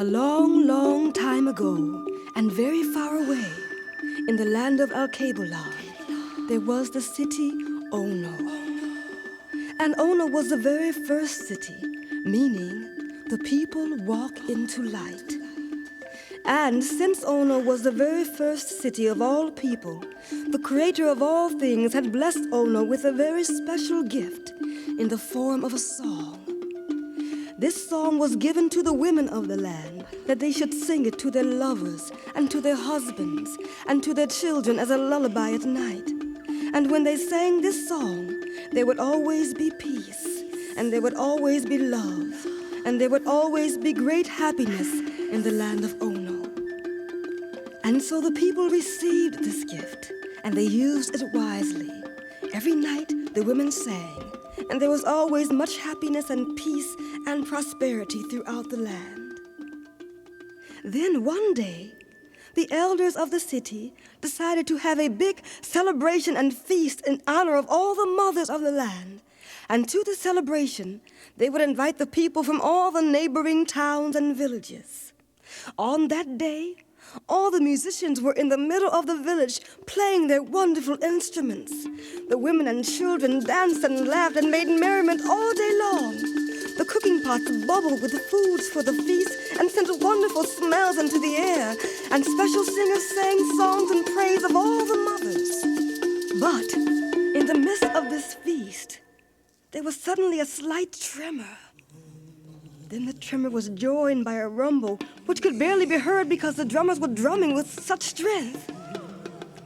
A long, long time ago, and very far away, in the land of Al-Kabulan, there was the city Ono. And Ono was the very first city, meaning the people walk into light. And since Ono was the very first city of all people, the creator of all things had blessed Ono with a very special gift in the form of a song. This song was given to the women of the land, that they should sing it to their lovers and to their husbands and to their children as a lullaby at night. And when they sang this song, there would always be peace, and there would always be love, and there would always be great happiness in the land of Ono. And so the people received this gift, and they used it wisely. Every night the women sang, and there was always much happiness and peace and prosperity throughout the land. Then one day, the elders of the city decided to have a big celebration and feast in honor of all the mothers of the land. And to the celebration, they would invite the people from all the neighboring towns and villages. On that day, all the musicians were in the middle of the village playing their wonderful instruments. The women and children danced and laughed and made merriment all day long. The cooking pots bubbled with the foods for the feast and sent wonderful smells into the air, and special singers sang songs in praise of all the mothers. But in the midst of this feast, there was suddenly a slight tremor. Then the tremor was joined by a rumble, which could barely be heard because the drummers were drumming with such strength.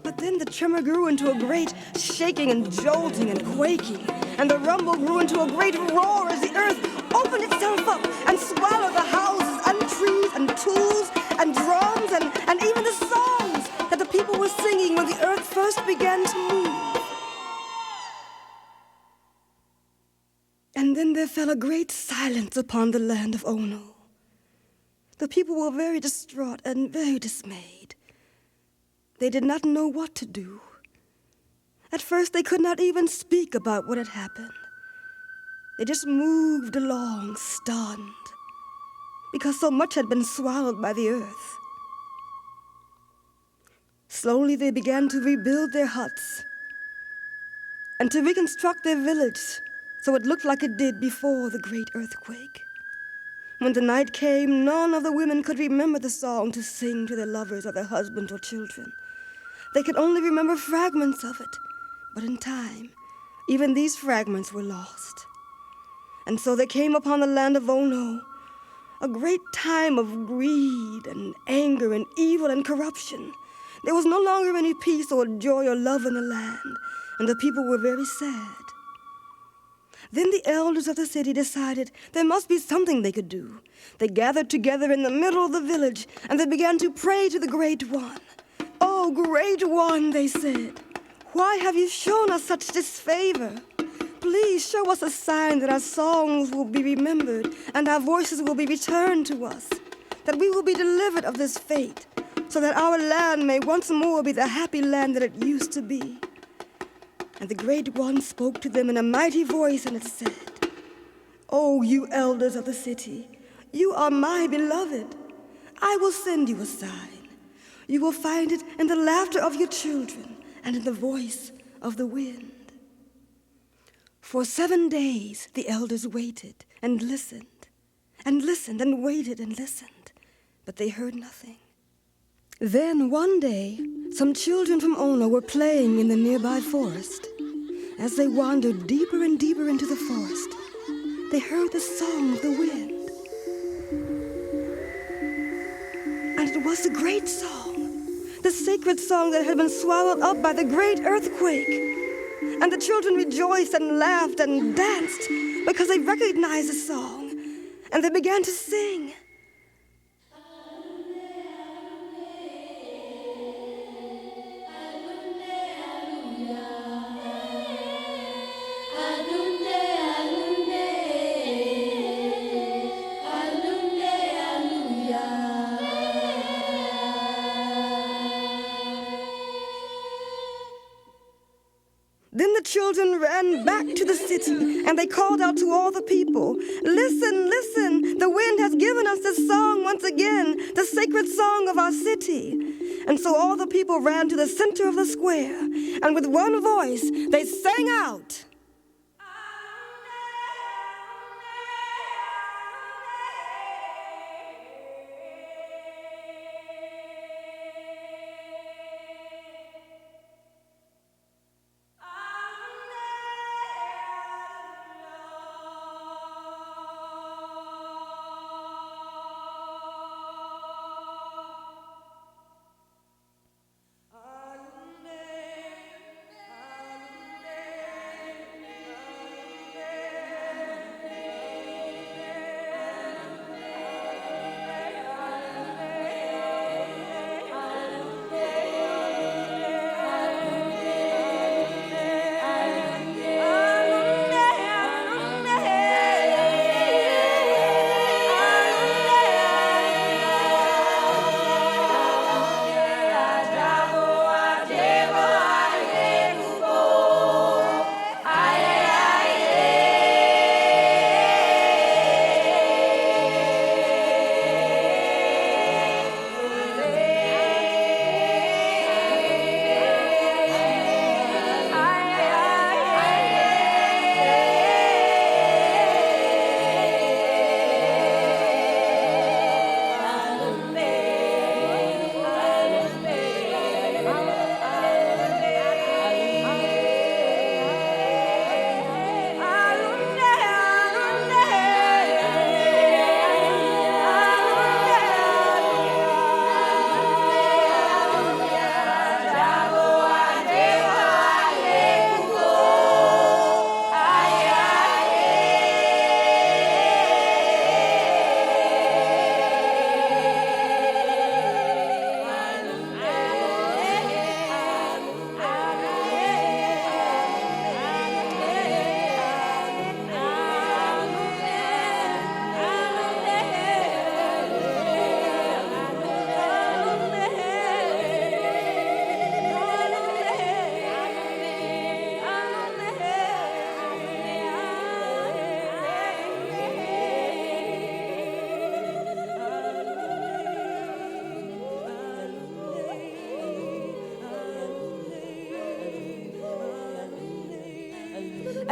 But then the tremor grew into a great shaking and jolting and quaking, and the rumble grew into a great roar as the earth opened itself up and swallowed the houses and trees and tools and drums and even the songs that the people were singing when the earth first began to move. And then there fell a great silence upon the land of Ono. The people were very distraught and very dismayed. They did not know what to do. At first, they could not even speak about what had happened. They just moved along, stunned, because so much had been swallowed by the earth. Slowly, they began to rebuild their huts and to reconstruct their village so it looked like it did before the great earthquake. When the night came, none of the women could remember the song to sing to their lovers or their husbands or children. They could only remember fragments of it, but in time, even these fragments were lost. And so there came upon the land of Ono a great time of greed and anger and evil and corruption. There was no longer any peace or joy or love in the land, and the people were very sad. Then the elders of the city decided there must be something they could do. They gathered together in the middle of the village, and they began to pray to the Great One. "Oh, Great One," they said, "why have you shown us such disfavor? Please show us a sign that our songs will be remembered and our voices will be returned to us, that we will be delivered of this fate, so that our land may once more be the happy land that it used to be." And the Great One spoke to them in a mighty voice, and it said, "Oh, you elders of the city, you are my beloved. I will send you a sign. You will find it in the laughter of your children and in the voice of the wind." For 7 days the elders waited and listened and waited and listened, but they heard nothing. Then one day, some children from Ono were playing in the nearby forest. As they wandered deeper and deeper into the forest, they heard the song of the wind. And it was the great song, the sacred song that had been swallowed up by the great earthquake. And the children rejoiced and laughed and danced because they recognized the song, and they began to sing. children ran back to the city, and they called out to all the people, "Listen, listen, the wind has given us this song once again, the sacred song of our city." And so all the people ran to the center of the square, and with one voice, they sang out,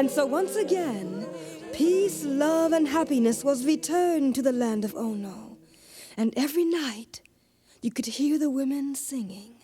And so once again, peace, love, and happiness was returned to the land of Ono. And every night, you could hear the women singing.